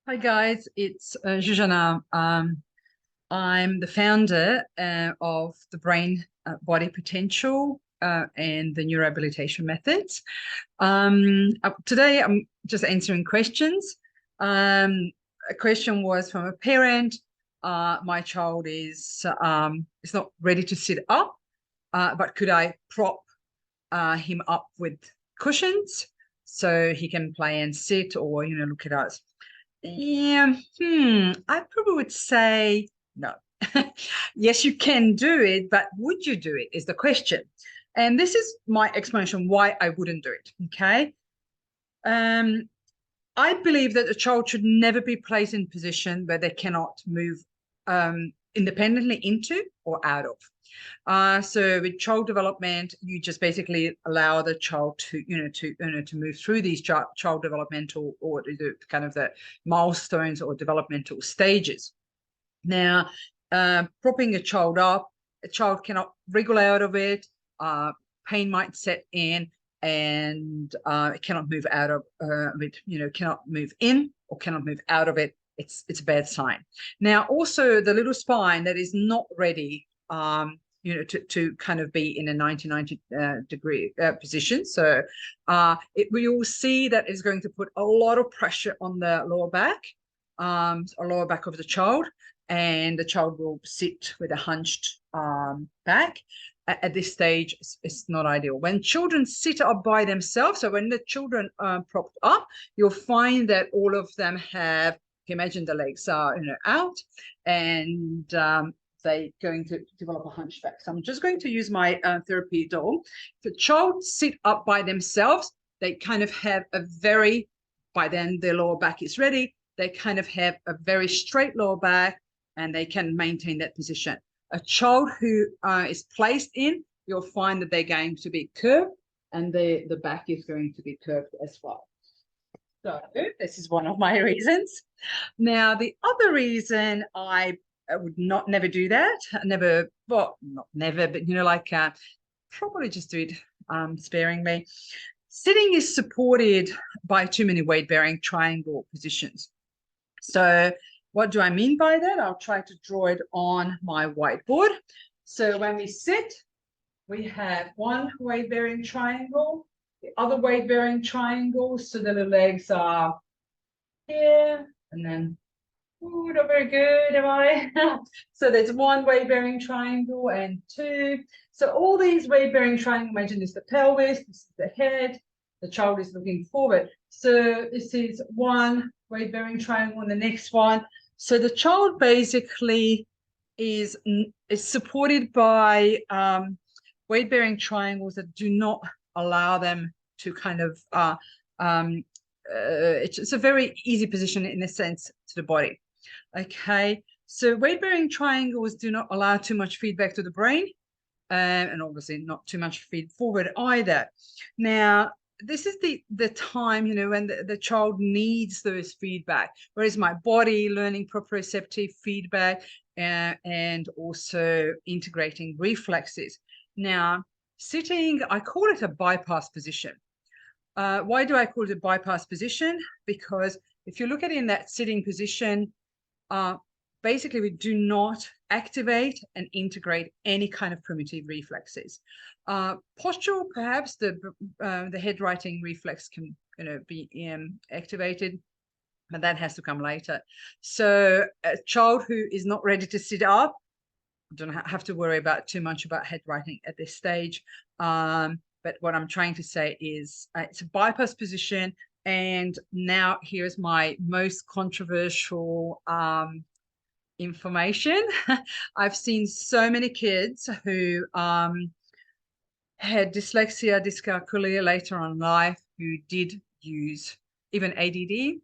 Hi guys, it's Zhuzhana. I'm the founder of the Brain Body Potential and the Neurorehabilitation Methods. Today I'm just answering questions. A question was from a parent. My child is not ready to sit up, but could I prop him up with cushions so he can play and sit or look at us? Yeah, I probably would say no. Yes, you can do it, but would you do it is the question. And this is my explanation why I wouldn't do it. Okay. Um, I believe that a child should never be placed in a position where they cannot move independently into or out of. So with child development, you just basically allow the child to move through these child developmental or the kind of the milestones or developmental stages. Now, propping a child up, a child cannot wriggle out of it. Pain might set in, and it cannot move out of it. Cannot move in or cannot move out of it. It's a bad sign. Now, also the little spine that is not ready. To kind of be in a 90 degree position. So we will see that is going to put a lot of pressure on the lower back, lower back of the child, and the child will sit with a hunched back. At this stage, it's not ideal. When children sit up by themselves, so when the children are propped up, you'll find that all of them have, imagine the legs are out, and they're going to develop a hunchback. So I'm just going to use my therapy doll. If a child sit up by themselves, they kind of have a very, by then their lower back is ready, they kind of have a very straight lower back and they can maintain that position. A child who is placed in, you'll find that they're going to be curved and the back is going to be curved as well. So this is one of my reasons. Now, the other reason I would never do that, never, well, not never, but probably just do it sparingly. Sitting is supported by too many weight-bearing triangle positions. So what do I mean by that? I'll try to draw it on my whiteboard. So when we sit, we have one weight-bearing triangle, the other weight-bearing triangle, so that the legs are here, and then, oh, not very good, am I? So there's one weight-bearing triangle and two. So all these weight-bearing triangles, imagine this is the pelvis, this is the head, the child is looking forward. So this is one weight-bearing triangle and the next one. So the child basically is supported by weight-bearing triangles that do not allow them to kind of it's a very easy position in a sense to the body. Okay, so weight-bearing triangles do not allow too much feedback to the brain, and obviously not too much feed forward either. Now, this is the time, when the child needs those feedback, whereas my body learning proprioceptive feedback and also integrating reflexes. Now, sitting, I call it a bypass position. Why do I call it a bypass position? Because if you look at it in that sitting position, basically we do not activate and integrate any kind of primitive reflexes. Postural, perhaps the head righting reflex can be activated, but that has to come later. So a child who is not ready to sit up, don't have to worry about too much about head righting at this stage. But what I'm trying to say is it's a bypass position. And now here's my most controversial information. I've seen so many kids who had dyslexia, dyscalculia later on in life who did use even ADD,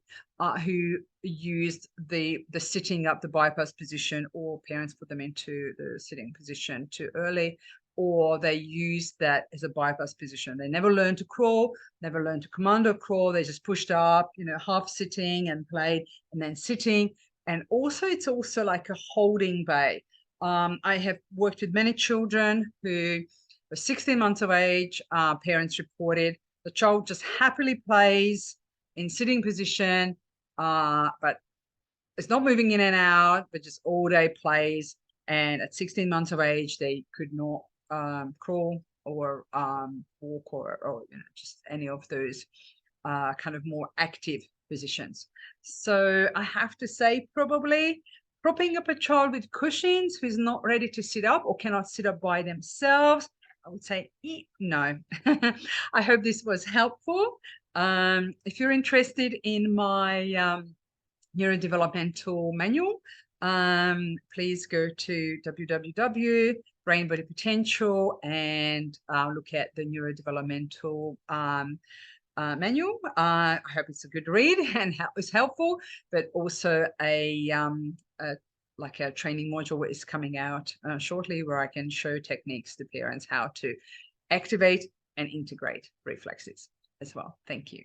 who used the sitting up, the bypass position, or parents put them into the sitting position too early, or they used that as a bypass position. They never learned to crawl, never learned to commando crawl. They just pushed up, half sitting and played and then sitting. And also, it's also like a holding bay. I have worked with many children who were 16 months of age. Parents reported the child just happily plays in sitting position, but it's not moving in and out, but just all day plays. And at 16 months of age, they could not crawl or walk or just any of those kind of more active positions. So I have to say, probably propping up a child with Cushing's who's not ready to sit up or cannot sit up by themselves, I would say no. I hope this was helpful. If you're interested in my neurodevelopmental manual, please go to www.Brain Body Potential and look at the neurodevelopmental manual. I hope it's a good read and it's helpful, but also like a training module is coming out shortly where I can show techniques to parents how to activate and integrate reflexes as well. Thank you.